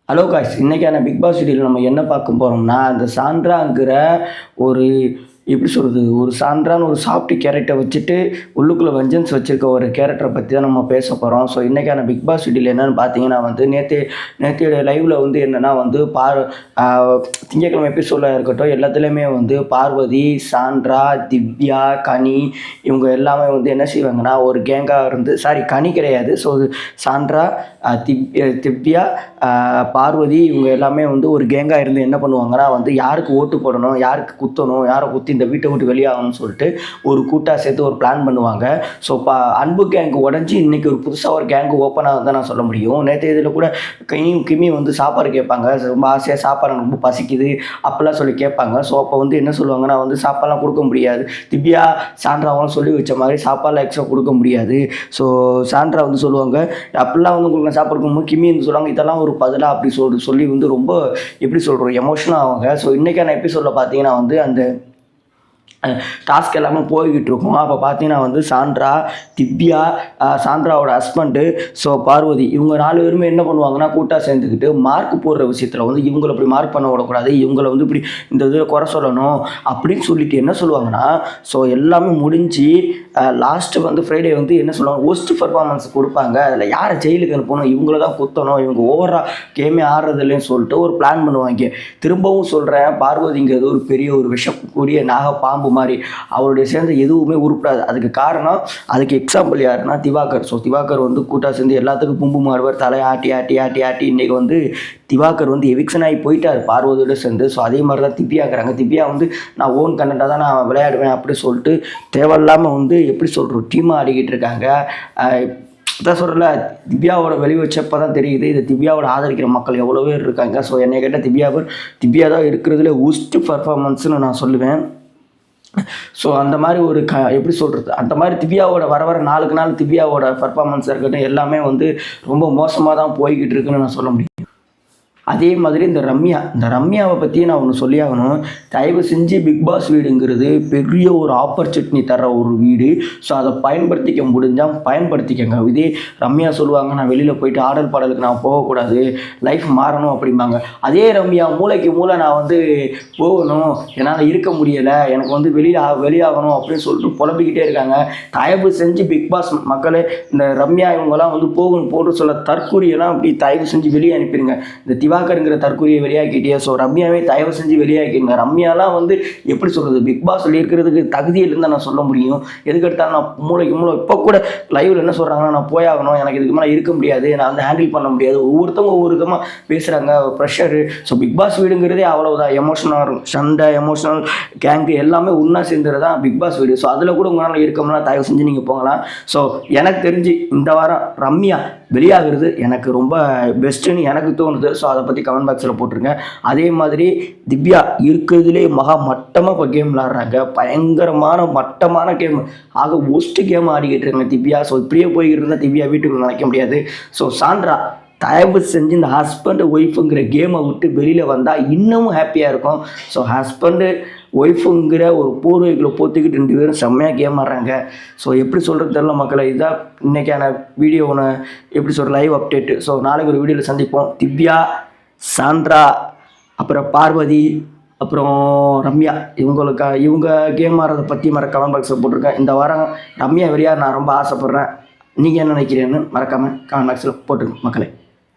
Hello guys, இன்றைக்கான big pass வீடியோவில் நம்ம என்ன பார்க்க போகிறோம்னா, அந்த சாண்ட்ராங்கிற ஒரு எப்படி சொல்கிறது, ஒரு சாண்ட்ரான்னு ஒரு சாஃப்ட் கேரக்டரை வச்சுட்டு உள்ளுக்குள்ளே வெஞ்சன்ஸ் வச்சுருக்க ஒரு கேரக்டரை பற்றி தான் நம்ம பேச போகிறோம். ஸோ இன்றைக்கான பிக் பாஸ் வீடியோவில் என்னென்னு பார்த்தீங்கன்னா நேற்றைய லைவில் என்னென்னா திங்கட்கிழமை எபிசோடில் இருக்கட்டும் எல்லாத்துலேயுமே பார்வதி, சாண்ட்ரா, திவ்யா, கனி இவங்க எல்லாமே என்ன செய்வாங்கன்னா ஒரு கேங்காக கனி கிடையாது. ஸோ சாண்ட்ரா, திவ்யா, பார்வதி இவங்க எல்லாமே ஒரு கேங்காக இருந்து என்ன பண்ணுவாங்கன்னா யாருக்கு ஓட்டு போடணும், யாருக்கு குத்தணும், யாரை குத்தி இந்த வீட்டை விட்டு வெளியாகணும்னு சொல்லிட்டு ஒரு கூட்டாக சேர்த்து ஒரு பிளான் பண்ணுவாங்க. ஸோ அன்பு கேங்கு உடஞ்சி இன்றைக்கி ஒரு புதுசாக ஒரு கேங்கு ஓப்பனாக தான் நான் சொல்ல முடியும். நேற்று இதில் கூட கிமி சாப்பாடு கேட்பாங்க. ரொம்ப ஆசையாக சாப்பாடு ரொம்ப பசிக்குது அப்படிலாம் சொல்லி கேட்பாங்க. ஸோ அப்போ என்ன சொல்லுவாங்கன்னா சாப்பாடெலாம் கொடுக்க முடியாது. திவ்யா, சாண்ட்ராவெலாம் சொல்லி வச்ச மாதிரி சாப்பாடெலாம் எக்ஸ்ட்ரா கொடுக்க முடியாது. ஸோ சாண்ட்ரா சொல்லுவாங்க அப்படிலாம் உங்களுக்கு சாப்பாடு கொடுக்கும்போது கிமி சொல்லுவாங்க இதெல்லாம் ஒரு பதிலாக அப்படி சொல்லி ரொம்ப எப்படி சொல்கிறோம் எமோஷனாக ஆவாங்க. ஸோ இன்றைக்கான எபிசோடில் பார்த்தீங்கன்னா அந்த டாஸ்க் எல்லாமே போய்கிட்டு இருக்கும். அப்போ பார்த்தீங்கன்னா சாண்ட்ரா, திவ்யா, சாண்ட்ராவோட ஹஸ்பண்டு, ஸோ பார்வதி இவங்க 4 பேருமே என்ன பண்ணுவாங்கன்னா கூட்டாக சேர்ந்துக்கிட்டு மார்க் போடுற விஷயத்தில் இவங்களை இப்படி மார்க் பண்ண விடக்கூடாது, இவங்களை இப்படி இந்த இதில் குறை சொல்லணும் அப்படின்னு சொல்லிட்டு என்ன சொல்லுவாங்கன்னா, ஸோ எல்லாமே முடிஞ்சு லாஸ்ட்டு ஃப்ரைடே என்ன சொல்லுவாங்க ஒஸ்ட் பர்ஃபார்மன்ஸ் கொடுப்பாங்க. அதில் யாரை ஜெயிலுக்கு அனுப்பணும், இவங்கள தான் குத்தணும், இவங்க ஓவராக கேமே ஆடுறதில்லைன்னு சொல்லிட்டு ஒரு பிளான் பண்ணுவாங்க. திரும்பவும் சொல்கிறேன், பார்வதிங்கிறது ஒரு பெரிய ஒரு விஷக்கூடிய நாகப்பாம்பு மாதிரி அவருடைய சேர்ந்து எதுவுமே உருப்படாது. அதுக்கு காரணம், அதுக்கு எக்ஸாம்பிள் யாருன்னா திவாகர். ஸோ திவாகர் கூட்டா சேர்ந்து எல்லாத்துக்கும் பும்பு மாறுவார், தலை ஆட்டி ஆட்டி ஆட்டி ஆட்டி இன்றைக்கி திவாகர் எவிக்ஷன் ஆகி போயிட்டார் பார்வதியோடு சேர்ந்து. ஸோ அதே மாதிரி தான் திவ்யாங்கிறாங்க. திவ்யா நான் ஓன் கண்டென்ட்டாக தான் நான் விளையாடுவேன் அப்படி சொல்லிட்டு தேவையில்லாமல் எப்படி சொல்கிறோம் டீமாக ஆடிக்கிட்டு இருக்காங்க. அதான் சொல்கிறல, திவ்யாவோட வெளியே வச்சப்போ தான் தெரியுது இது திவ்யாவோட ஆதரிக்கிற மக்கள் எவ்வளோ பேர் இருக்காங்க. ஸோ என்னை கேட்டால் திவ்யா தான் இருக்கிறதுல ஒஸ்ட் பர்ஃபார்மன்ஸ்னு நான் சொல்லுவேன். ஸோ அந்த மாதிரி ஒரு எப்படி சொல்கிறது, அந்த மாதிரி திவ்யாவோட வர நாளுக்கு நாள் திவ்யாவோட பர்ஃபார்மன்ஸ் இருக்கட்டும் எல்லாமே ரொம்ப மோசமாக தான் போய்கிட்டு இருக்குன்னு நான் சொல்ல முடியும். அதே மாதிரி இந்த ரம்யாவை பற்றி நான் ஒன்று சொல்லி ஆகணும். தயவு செஞ்சு பிக் பாஸ் வீடுங்கிறது பெரிய ஒரு ஆப்பர்ச்சுனிட்டி தர ஒரு வீடு. ஸோ அதை பயன்படுத்திக்க முடிஞ்சால் பயன்படுத்திக்கங்க. இதே ரம்யா சொல்லுவாங்க நான் வெளியில் போயிட்டு ஆடல் பாடலுக்கு நான் போகக்கூடாது, லைஃப் மாறணும் அப்படிம்பாங்க. அதே ரம்யா மூளைக்கு மூளை நான் போகணும், என்னால் இருக்க முடியலை, எனக்கு வெளியாகணும் அப்படின்னு சொல்லிட்டு புலம்பிக்கிட்டே இருக்காங்க. தயவு செஞ்சு பிக் பாஸ் மக்களே இந்த ரம்யா இவங்கெல்லாம் போகணும் போட்டு சொல்ல தற்கூரியெல்லாம் அப்படி தயவு செஞ்சு வெளியே அனுப்பிடுங்க. இந்த திவாகருங்கிற தற்கொலையை வெளியாக்கிட்டே. ஸோ ரம்யாவே தயவு செஞ்சு வெளியாக்கிடுங்க. ரம்யாலாம் எப்படி சொல்கிறது பிக் பாஸில் இருக்கிறதுக்கு தகுதியில் தான் நான் சொல்ல முடியும். எதுக்கெடுத்தாலும் நான் மூளைக்கு இப்போ கூட லைவில் என்ன சொல்கிறாங்கன்னா நான் போயாகணும், எனக்கு இதுக்கு மேலே இருக்க முடியாது, நான் ஹேண்டில் பண்ண முடியாது, ஒவ்வொருத்தவங்க ஒவ்வொரு விதமாக பேசுகிறாங்க, ப்ரெஷரு. ஸோ பிக் பாஸ் வீடுங்கிறதே அவ்வளோதான் எமோஷனலாக இருக்கும். சண்டை, எமோஷனல், கேங்கு எல்லாமே ஒன்றா சேர்ந்துறது தான் பிக் பாஸ் வீடு. ஸோ அதில் கூட உங்களால் இருக்கோம்னா தயவு செஞ்சு நீங்கள் போகலாம். ஸோ எனக்கு தெரிஞ்சு இந்த வாரம் ரம்யா வெளியாகிறது எனக்கு ரொம்ப பெஸ்ட்டுன்னு எனக்கு தோணுது. ஸோ அதை பற்றி கமெண்ட் பாக்ஸில் போட்டிருங்க. அதே மாதிரி திவ்யா இருக்கிறதுலே மட்டமாக இப்போ கேம் விளாட்றாங்க. பயங்கரமான மட்டமான கேம், ஆக ஒஸ்ட்டு கேம் ஆடிக்கிட்டு இருக்காங்க திவ்யா. ஸோ இப்படியே போய்கிட்டு இருந்தால் திவ்யா வீட்டுக்குள்ள நினைக்க முடியாது. ஸோ சாண்ட்ரா தயவு செஞ்சு இந்த ஹஸ்பண்ட் ஒய்ஃபுங்கிற கேமை விட்டு வெளியில் வந்தால் இன்னமும் ஹாப்பியாக இருக்கும். ஸோ ஹஸ்பண்டு ஒய்ஃபுங்கிற ஒரு போர்வைகளை போத்திக்கிட்டு 2 பேரும் செம்மையாக கேம் ஆடுறாங்க. ஸோ எப்படி சொல்கிறது தெரியல மக்களை. இதுதான் இன்றைக்கான வீடியோ ஒன்று எப்படி சொல்கிற லைவ் அப்டேட்டு. ஸோ நாளைக்கு ஒரு வீடியோவில் சந்திப்போம். திவ்யா, சாண்ட்ரா, அப்புறம் பார்வதி, அப்புறம் ரம்யா இவங்க கேம் ஆடுறதை பற்றி கமெண்ட் பாக்ஸில் போட்டிருக்கேன். இந்த வாரம் ரம்யா வெளியாக நான் ரொம்ப ஆசைப்பட்றேன். நீங்கள் என்ன நினைக்கிறீங்கன்னு மறக்காமல் கமெண்ட் பாக்ஸில் போட்டுருங்க மக்களே.